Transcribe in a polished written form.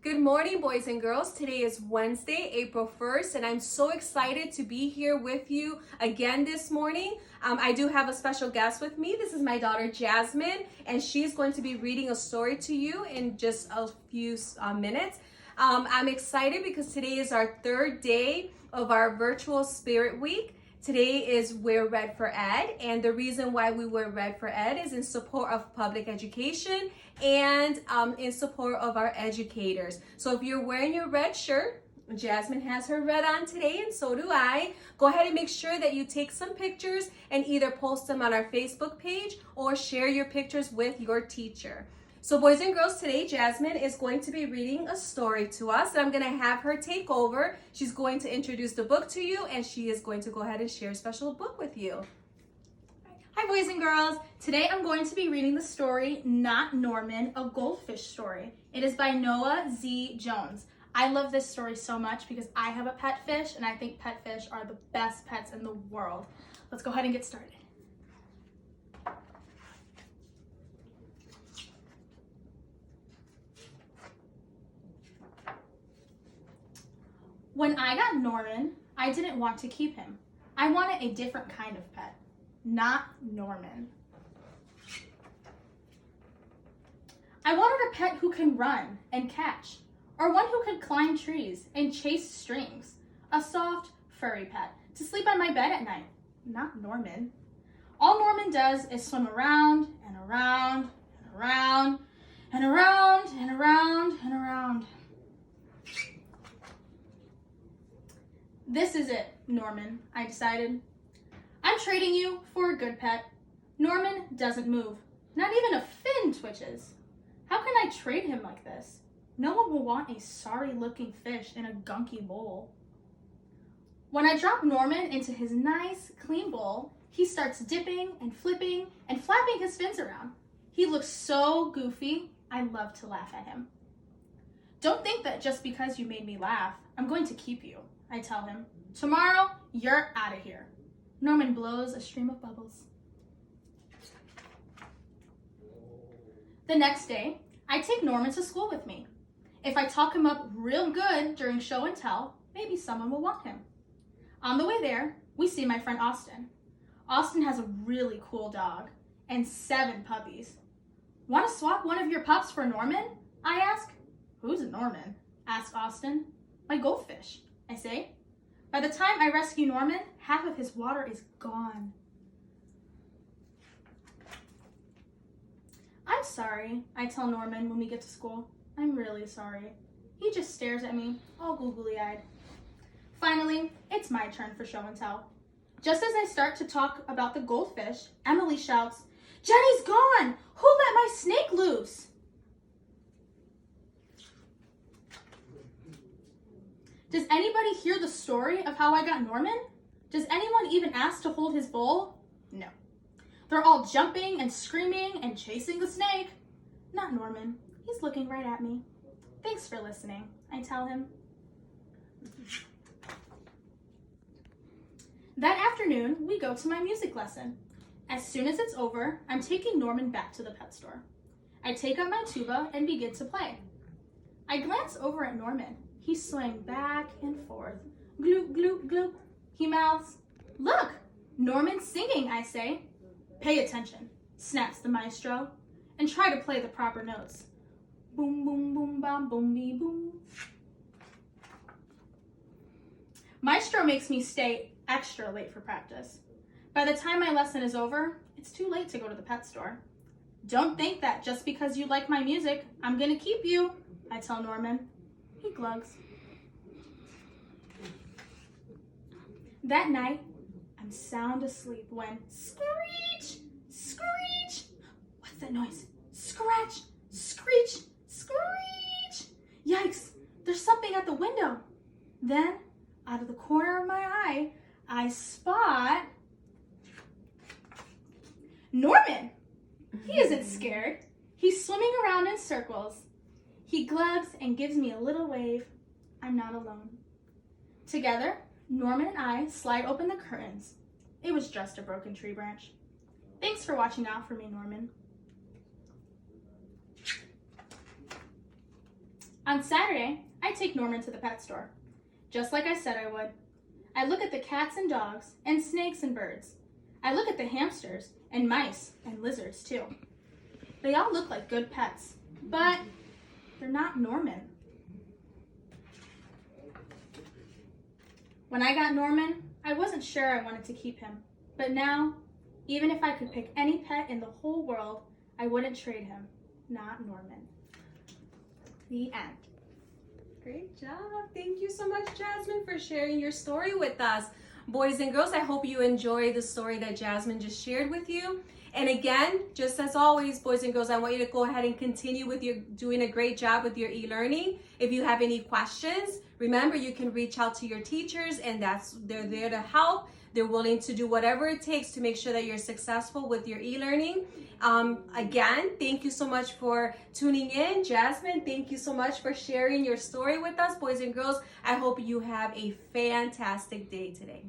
Good morning, boys and girls. Today is Wednesday, April 1st, and I'm so excited to be here with you again this morning. I do have a special guest with me. This is my daughter, Jasmine, and she's going to be reading a story to you in just a few minutes. I'm excited because today is our third day of our virtual Spirit Week. Today is We're Red for Ed, and the reason why we wear red for Ed is in support of public education and in support of our educators. So if you're wearing your red shirt, Jasmine has her red on today and so do I. Go ahead and make sure that you take some pictures and either post them on our Facebook page or share your pictures with your teacher. So boys and girls, today Jasmine is going to be reading a story to us, and I'm going to have her take over. She's going to introduce the book to you, and she is going to go ahead and share a special book with you. Hi boys and girls, today I'm going to be reading the story Not Norman, a Goldfish Story. It is by Noah Z. Jones. I love this story so much because I have a pet fish and I think pet fish are the best pets in the world. Let's go ahead and get started. When I got Norman, I didn't want to keep him. I wanted a different kind of pet. Not Norman. I wanted a pet who can run and catch, or one who could climb trees and chase strings. A soft, furry pet to sleep on my bed at night. Not Norman. All Norman does is swim around and around and around and around and around and around. This is it, Norman, I decided. I'm trading you for a good pet. Norman doesn't move. Not even a fin twitches. How can I trade him like this? No one will want a sorry-looking fish in a gunky bowl. When I drop Norman into his nice, clean bowl, he starts dipping and flipping and flapping his fins around. He looks so goofy, I love to laugh at him. Don't think that just because you made me laugh, I'm going to keep you, I tell him. Tomorrow, you're out of here. Norman blows a stream of bubbles. The next day, I take Norman to school with me. If I talk him up real good during show and tell, maybe someone will want him. On the way there, we see my friend Austin. Austin has a really cool dog and 7 puppies. Want to swap one of your pups for Norman? I ask. Who's Norman? Asks Austin. My goldfish, I say. By the time I rescue Norman, half of his water is gone. I'm sorry, I tell Norman when we get to school. I'm really sorry. He just stares at me, all googly-eyed. Finally, it's my turn for show and tell. Just as I start to talk about the goldfish, Emily shouts, "Jenny's gone! Who let my snake loose?" Does anybody hear the story of how I got Norman? Does anyone even ask to hold his bowl? No. They're all jumping and screaming and chasing the snake. Not Norman. He's looking right at me. Thanks for listening, I tell him. That afternoon, we go to my music lesson. As soon as it's over, I'm taking Norman back to the pet store. I take out my tuba and begin to play. I glance over at Norman. He's swaying back and forth. Gloop, gloop, gloop. He mouths. Look, Norman's singing, I say. Pay attention, snaps the maestro, and try to play the proper notes. Boom, boom, boom, bam, boom, bee, boom. Maestro makes me stay extra late for practice. By the time my lesson is over, it's too late to go to the pet store. Don't think that just because you like my music, I'm gonna keep you, I tell Norman. He glugs. That night, I'm sound asleep when screech, screech. What's that noise? Scratch, screech, screech. Yikes, there's something at the window. Then, out of the corner of my eye, I spot Norman. He isn't scared. He's swimming around in circles. He glugs and gives me a little wave. I'm not alone. Together, Norman and I slide open the curtains. It was just a broken tree branch. Thanks for watching out for me, Norman. On Saturday, I take Norman to the pet store, just like I said I would. I look at the cats and dogs and snakes and birds. I look at the hamsters and mice and lizards too. They all look like good pets, but they're not Norman. When I got Norman, I wasn't sure I wanted to keep him, but now, even if I could pick any pet in the whole world, I wouldn't trade him. Not Norman. The end. Great job. Thank you so much, Jasmine, for sharing your story with us. Boys and girls, I hope you enjoy the story that Jasmine just shared with you. And again, just as always, boys and girls, I want you to go ahead and continue with your doing a great job with your e-learning. If you have any questions, remember you can reach out to your teachers, and they're there to help. They're willing to do whatever it takes to make sure that you're successful with your e-learning. Again, thank you so much for tuning in. Jasmine, thank you so much for sharing your story with us. Boys and girls, I hope you have a fantastic day today.